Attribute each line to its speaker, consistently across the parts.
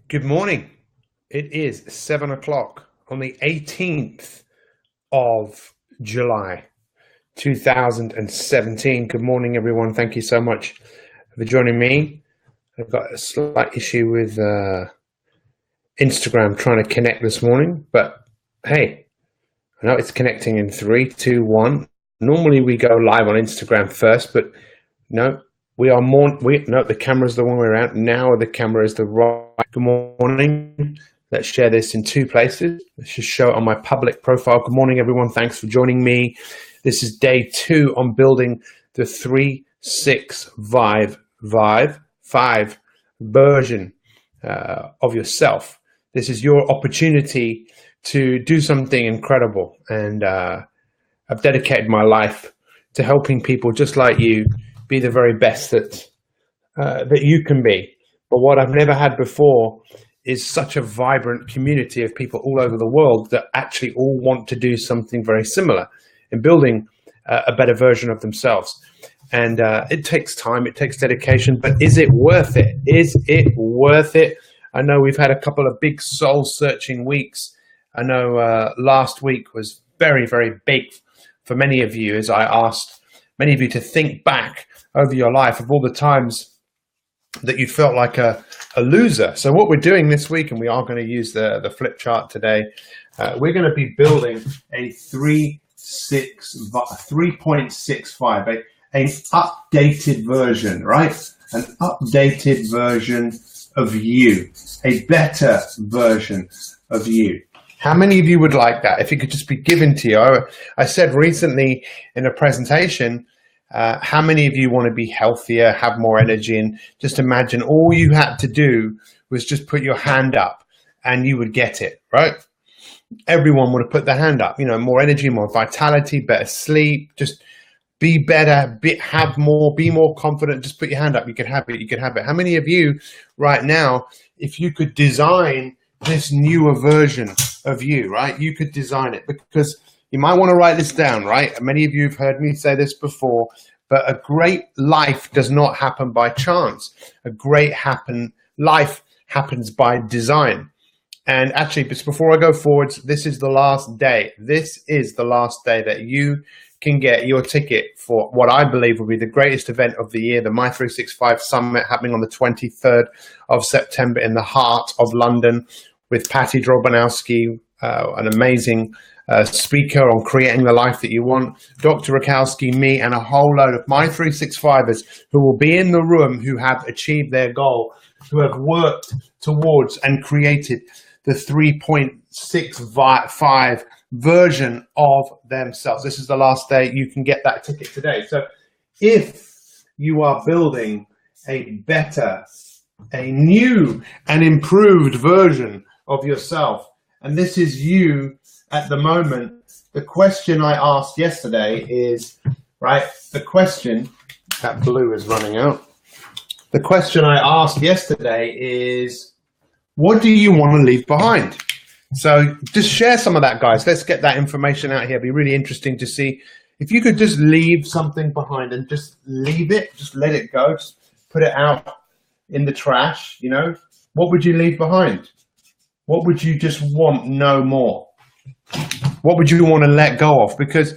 Speaker 1: Good morning. It is 7 o'clock on the 18th of July, 2017. Good morning, everyone. Thank you so much for joining me. I've got a slight issue with Instagram trying to connect this morning, but hey, I know it's connecting in three, two, one. Normally we go live on Instagram first, but no, the camera's the one way around. Now the camera is the right. Good morning. Let's share this in two places. Let's just show it on my public profile. Good morning, everyone. Thanks for joining me. This is day 2 on building the 365 version of yourself. This is your opportunity to do something incredible. And I've dedicated my life to helping people just like you be the very best that you can be. But what I've never had before is such a vibrant community of people all over the world that actually all want to do something very similar in building a better version of themselves. And it takes time, it takes dedication, but is it worth it? Is it worth it? I know we've had a couple of big soul-searching weeks. I know last week was very, very big for many of you, as I asked many of you to think back over your life of all the times that you felt like a loser. So what we're doing this week, and we are going to use the flip chart today, we're going to be building a 3.65, an updated version, right? An updated version of you, a better version of you. How many of you would like that? If it could just be given to you. I said recently in a presentation, how many of you want to be healthier, have more energy? And just imagine all you had to do was just put your hand up and you would get it, right? Everyone would have put their hand up, more energy, more vitality, better sleep, just be better, have more, be more confident. Just put your hand up. You could have it. You could have it. How many of you right now, if you could design this newer version of you, right? You could design it, because you might want to write this down, right? Many of you have heard me say this before, but a great life does not happen by chance. A great life happens by design. And actually, just before I go forwards, this is the last day. This is the last day that you can get your ticket for what I believe will be the greatest event of the year, the My365 Summit, happening on the 23rd of September in the heart of London, with Patty Drobonowski, an amazing speaker on creating the life that you want, Dr. Rakowski, me, and a whole load of My365ers who will be in the room, who have achieved their goal, who have worked towards and created the 3.65 version of themselves. This is the last day. You can get that ticket today. So if you are building a better, a new and improved version of yourself, and this is you at the moment, the question I asked yesterday is, right, the question, that blue is running out. The question I asked yesterday is, what do you want to leave behind? So just share some of that, guys. Let's get that information out here. It'd be really interesting to see if you could just leave something behind and just leave it, just let it go, just put it out in the trash, what would you leave behind? What would you just want no more? What would you want to let go of? Because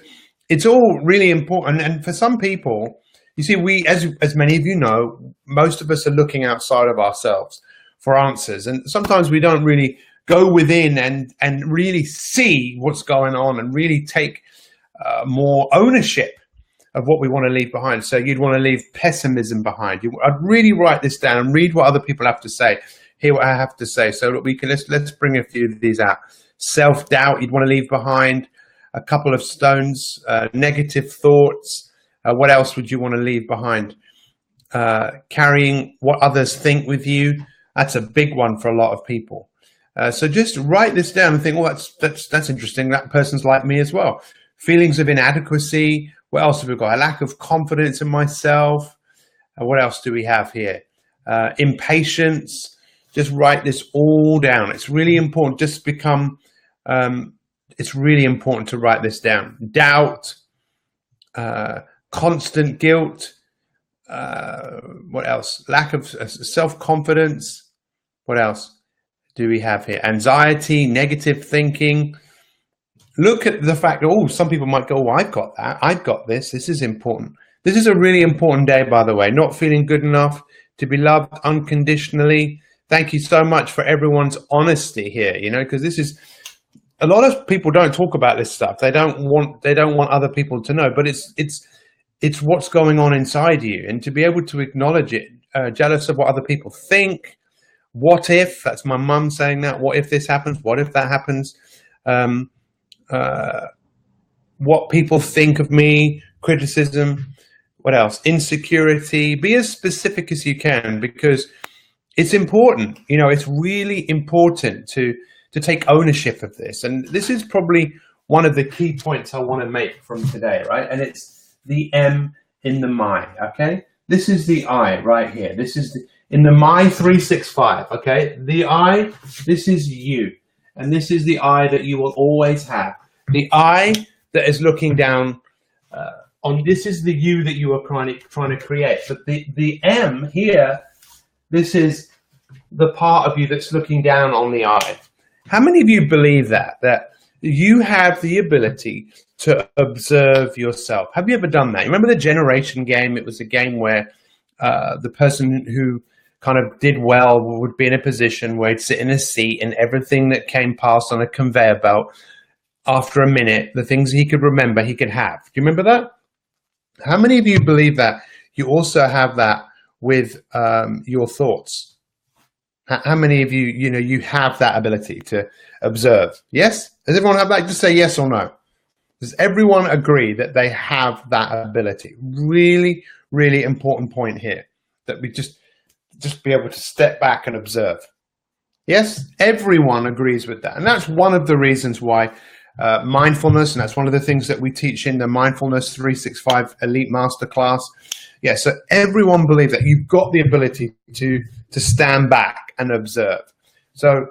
Speaker 1: it's all really important. And for some people, you see, we, as many of you know, most of us are looking outside of ourselves for answers. And sometimes we don't really go within and really see what's going on and really take more ownership of what we want to leave behind. So you'd want to leave pessimism behind. I'd really write this down and read what other people have to say, hear what I have to say, so that we can, let's bring a few of these out. Self-doubt, you'd want to leave behind. A couple of stones, negative thoughts. What else would you want to leave behind? Carrying what others think with you. That's a big one for a lot of people. So just write this down and think, well, that's interesting. That person's like me as well. Feelings of inadequacy. What else have we got? A lack of confidence in myself. What else do we have here? Impatience. Just write this all down. It's really important. Just become, it's really important to write this down. Doubt, constant guilt. What else? Lack of self-confidence. What else? do we have here? Anxiety, negative thinking. Look at the fact that, oh, some people might go, oh, I've got that. I've got this. This is important. This is a really important day, by the way. Not feeling good enough to be loved unconditionally. Thank you so much for everyone's honesty here, you know, because this is, a lot of people don't talk about this stuff. They don't want other people to know, but it's what's going on inside you, and to be able to acknowledge it, jealous of what other people think. What if, that's my mum saying that, what if this happens? What if that happens? What people think of me, criticism, what else? Insecurity. Be as specific as you can, because it's important. You know, it's really important to take ownership of this. And this is probably one of the key points I want to make from today, right? And it's the M in the my, okay? This is the I right here. This is in the my 365, okay? The I, this is you. And this is the I that you will always have. The I that is looking down on, this is the you that you are trying to create. But the M here, this is the part of you that's looking down on the I. How many of you believe that you have the ability to observe yourself? Have you ever done that? You remember the Generation game? It was a game where the person who kind of did well would be in a position where he'd sit in a seat, and everything that came past on a conveyor belt, after a minute, the things he could remember, he could have. Do you remember that? How many of you believe that you also have that with your thoughts? How many of you, you know, you have that ability to observe? Yes? Does everyone have that? Just say yes or no. Does everyone agree that they have that ability? Really, really important point here, that we just be able to step back and observe. Yes? Everyone agrees with that. And that's one of the reasons why mindfulness, and that's one of the things that we teach in the Mindfulness 365 Elite Masterclass. Yeah, so everyone believes that you've got the ability to stand back and observe. So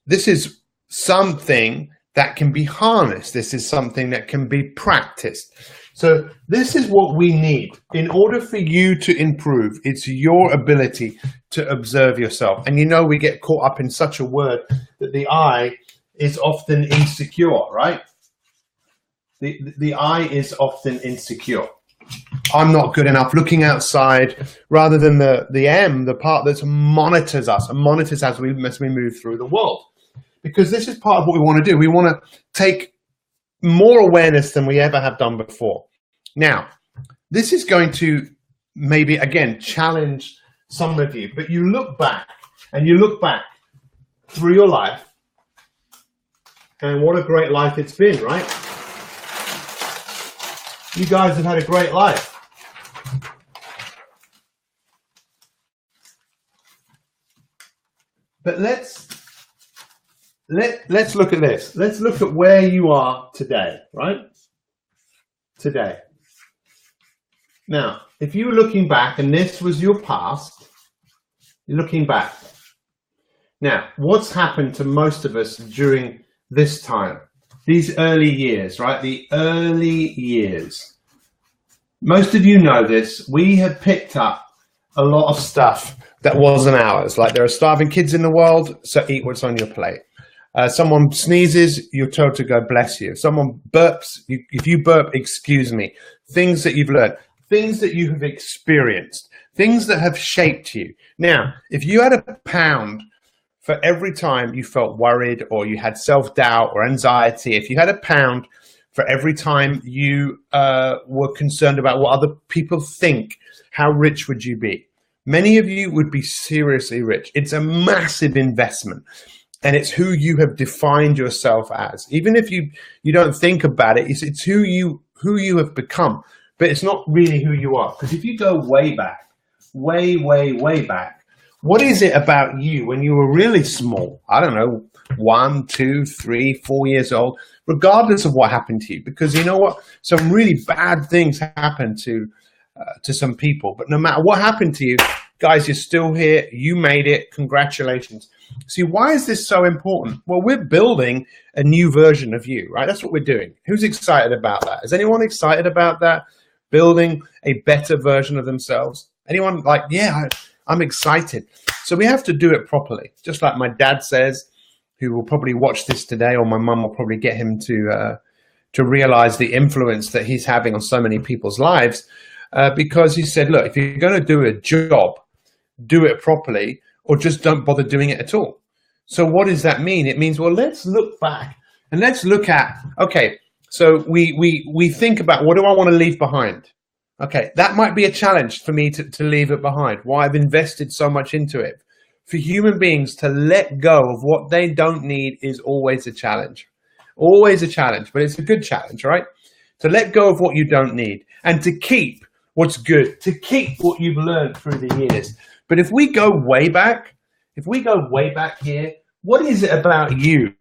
Speaker 1: this is something that can be harnessed. This is something that can be practiced. So this is what we need in order for you to improve. It's your ability to observe yourself. And you know, we get caught up in such a word that the I is often insecure, right? The I is often insecure. I'm not good enough, looking outside, rather than the M, the part that monitors us and monitors as we move through the world. Because this is part of what we want to do. We want to take more awareness than we ever have done before. Now, this is going to maybe, again, challenge some of you, but you look back through your life, and what a great life it's been, right? You guys have had a great life. But let's look at this. Let's look at where you are today, right? Today. Now, if you were looking back and this was your past, you're looking back. Now, what's happened to most of us during this time? These early years, right? The early years. Most of you know this. We have picked up a lot of stuff that wasn't ours. Like, there are starving kids in the world, so eat what's on your plate. Someone sneezes, you're told to go bless you. Someone burps, if you burp, excuse me. Things that you've learned, things that you have experienced, things that have shaped you. Now, if you had £1 for every time you felt worried or you had self-doubt or anxiety, if you had £1 for every time you were concerned about what other people think, how rich would you be? Many of you would be seriously rich. It's a massive investment, and it's who you have defined yourself as. Even if you don't think about it, it's who you have become, but it's not really who you are. Because if you go way back, way back, what is it about you when you were really small? I don't know, 1, 2, 3, 4 years old, regardless of what happened to you. Because you know what? Some really bad things happen to some people. But no matter what happened to you, guys, you're still here. You made it. Congratulations. See, why is this so important? Well, we're building a new version of you, right? That's what we're doing. Who's excited about that? Is anyone excited about that? Building a better version of themselves? Anyone like, yeah, I'm excited. So we have to do it properly. Just like my dad says, who will probably watch this today, or my mum will probably get him to realize the influence that he's having on so many people's lives. Because he said, look, if you're going to do a job, do it properly, or just don't bother doing it at all. So what does that mean? It means, well, let's look back and let's look at, okay, so we think about, what do I want to leave behind? Okay, that might be a challenge for me to leave it behind. Why I've invested so much into it. For human beings to let go of what they don't need is always a challenge. Always a challenge, but it's a good challenge, right? To let go of what you don't need and to keep what's good, to keep what you've learned through the years. But if we go way back here, what is it about you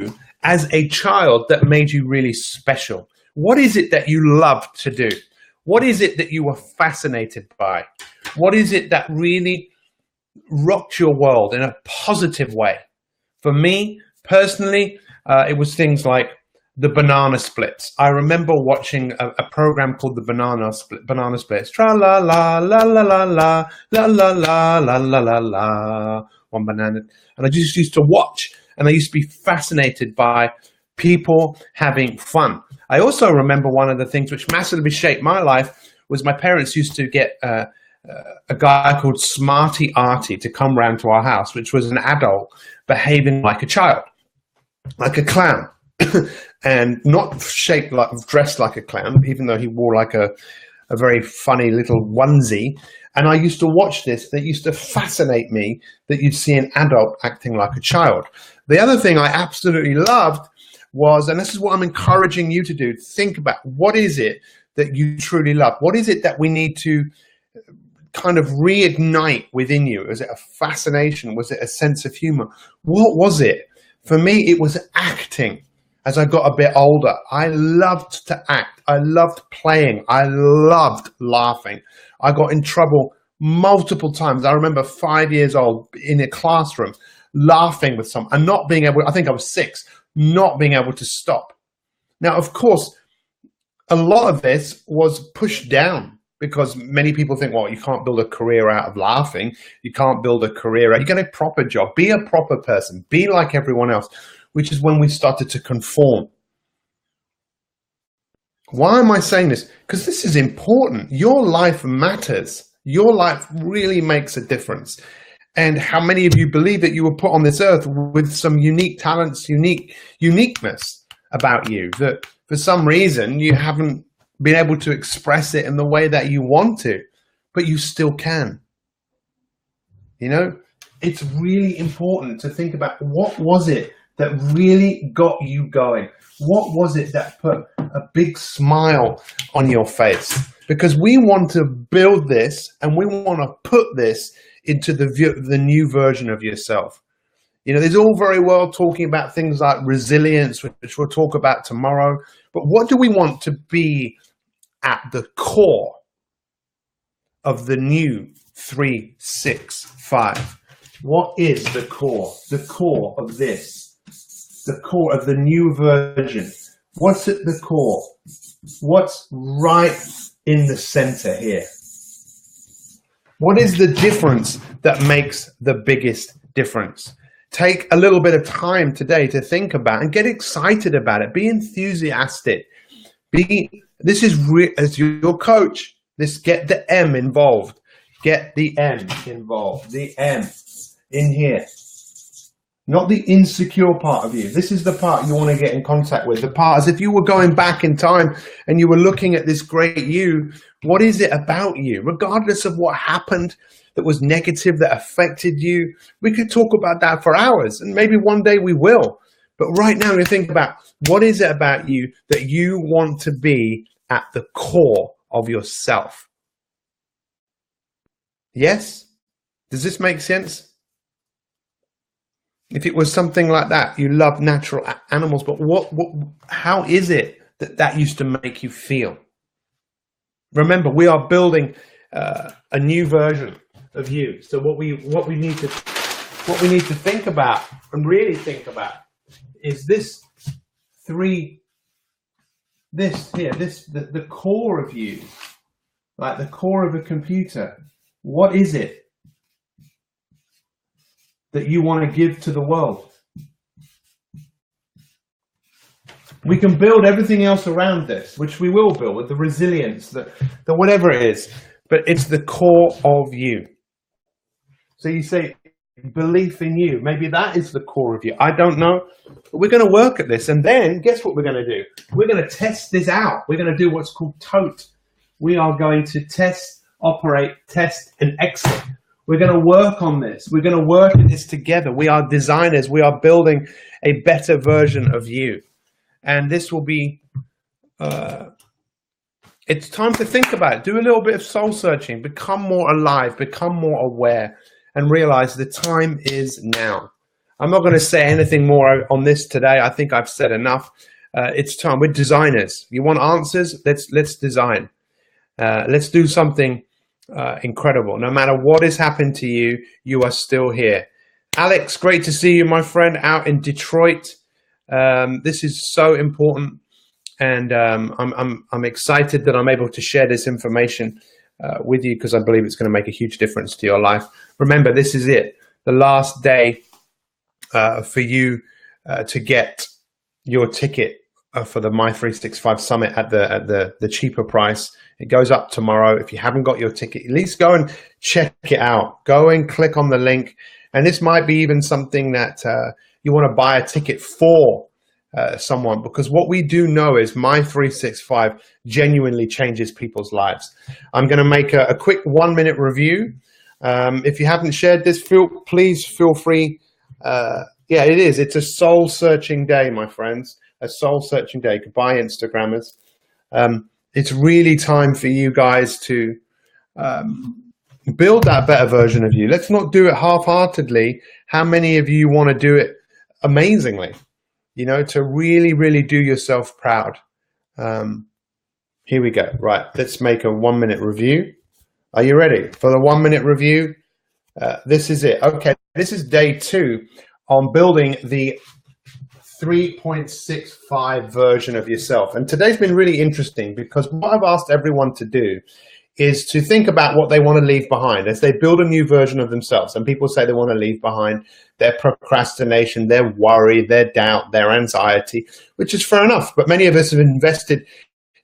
Speaker 1: as a child that made you really special? What is it that you loved to do? What is it that you were fascinated by? What is it that really rocked your world in a positive way? For me, personally, it was things like the Banana Splits. I remember watching a program called the Banana Splits. Tra la la la la la la la la la la la la la. One banana, and I just used to watch, and I used to be fascinated by people having fun. I also remember one of the things which massively shaped my life was my parents used to get a guy called Smarty Artie to come round to our house, which was an adult behaving like a child, like a clown. And not shaped like, dressed like a clown, even though he wore like a very funny little onesie. And I used to watch this. That used to fascinate me, that you'd see an adult acting like a child. The other thing I absolutely loved was, and this is what I'm encouraging you to do, think about, what is it that you truly love? What is it that we need to kind of reignite within you? Was it a fascination? Was it a sense of humor? What was it? For me, it was acting. As I got a bit older, I loved to act. I loved playing. I loved laughing. I got in trouble multiple times. I remember 5 years old in a classroom laughing with someone and not being able, I think I was 6, not being able to stop. Now, of course, a lot of this was pushed down because many people think, well, you can't build a career out of laughing. You can't build a career out. You get a proper job. Be a proper person. Be like everyone else. Which is when we started to conform. Why am I saying this? Because this is important. Your life matters. Your life really makes a difference. And how many of you believe that you were put on this earth with some unique talents, uniqueness about you, that for some reason you haven't been able to express it in the way that you want to, but you still can. You know, it's really important to think about, what was it that really got you going? What was it that put a big smile on your face? Because we want to build this and we want to put this into the new version of yourself. You know, there's all very well talking about things like resilience, which we'll talk about tomorrow. But what do we want to be at the core of the new 365? What is the core? The core of this? The core of the new version. What's at the core? What's right in the center here? What is the difference that makes the biggest difference? Take a little bit of time today to think about and get excited about it. Be enthusiastic. This is as your coach. Get the M involved. Get the M involved. The M in here. Not the insecure part of you. This is the part you want to get in contact with. The part as if you were going back in time and you were looking at this great you. What is it about you? Regardless of what happened that was negative, that affected you. We could talk about that for hours, and maybe one day we will. But right now, you think about, what is it about you that you want to be at the core of yourself? Yes? Does this make sense? If it was something like that, you love natural animals, but how is it that used to make you feel? Remember, we are building a new version of you. So what we need to think about and really think about is the core of you, like the core of a computer. What is it? that you want to give to the world. We can build everything else around this, which we will build with the resilience, the whatever it is, but it's the core of you. So you say, belief in you. Maybe that is the core of you. I don't know. But we're going to work at this. And then guess what we're going to do? We're going to test this out. We're going to do what's called TOTE. We are going to test, operate, test, and exit. We're going to work on this. We're going to work at this together. We are designers. We are building a better version of you. And this will be, it's time to think about it. Do a little bit of soul searching. Become more alive. Become more aware. And realize the time is now. I'm not going to say anything more on this today. I think I've said enough. It's time. We're designers. You want answers? Let's design. Let's do something incredible. No matter what has happened to you, you are still here. Alex, great to see you, my friend, out in Detroit. This is so important, and I'm excited that I'm able to share this information with you, because I believe it's going to make a huge difference to your life. Remember, this is it. The last day for you to get your ticket for the My365 Summit at the cheaper price. It goes up tomorrow. If you haven't got your ticket, at least go and check it out. Go and click on the link. And this might be even something that you want to buy a ticket for someone, because what we do know is My365 genuinely changes people's lives. I'm going to make a quick 1-minute review. If you haven't shared this, please feel free. Yeah, it is. It's a soul-searching day, my friends. A soul-searching day. Goodbye, Instagrammers. It's really time for you guys to build that better version of you. Let's not do it half-heartedly. How many of you want to do it amazingly? You know, to really, really do yourself proud. Here we go. Right, let's make a 1-minute review. Are you ready for the 1-minute review? This is it. Okay, this is day 2 on building the 3.65 version of yourself. And today's been really interesting, because what I've asked everyone to do is to think about what they want to leave behind as they build a new version of themselves. And people say they want to leave behind their procrastination, their worry, their doubt, their anxiety, which is fair enough. But many of us have invested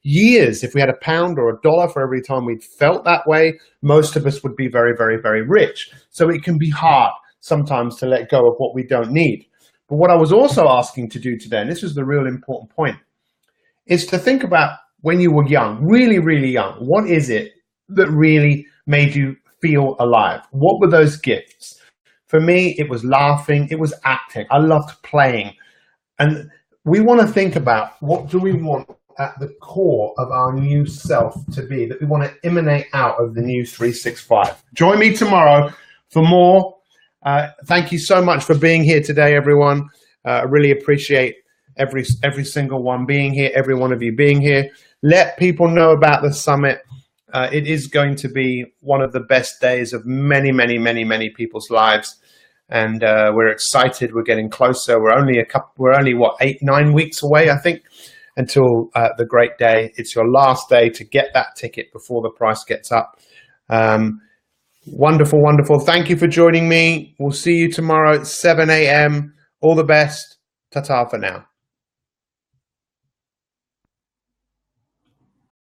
Speaker 1: years. If we had £1 or $1 for every time we'd felt that way, most of us would be very, very, very rich. So it can be hard sometimes to let go of what we don't need. But what I was also asking to do today, and this is the real important point, is to think about when you were young, really, really young. What is it that really made you feel alive? What were those gifts? For me, it was laughing. It was acting. I loved playing. And we want to think about, what do we want at the core of our new self to be, that we want to emanate out of the new 365. Join me tomorrow for more. Thank you so much for being here today, everyone. I really appreciate every single one being here, every one of you being here. Let people know about the summit. It is going to be one of the best days of many, many, many, many people's lives. And we're excited. We're getting closer. We're only what, 8-9 weeks away, I think, until the great day. It's your last day to get that ticket before the price gets up. Wonderful, wonderful. Thank you for joining me. We'll see you tomorrow at 7 a.m. All the best. Ta-ta for now.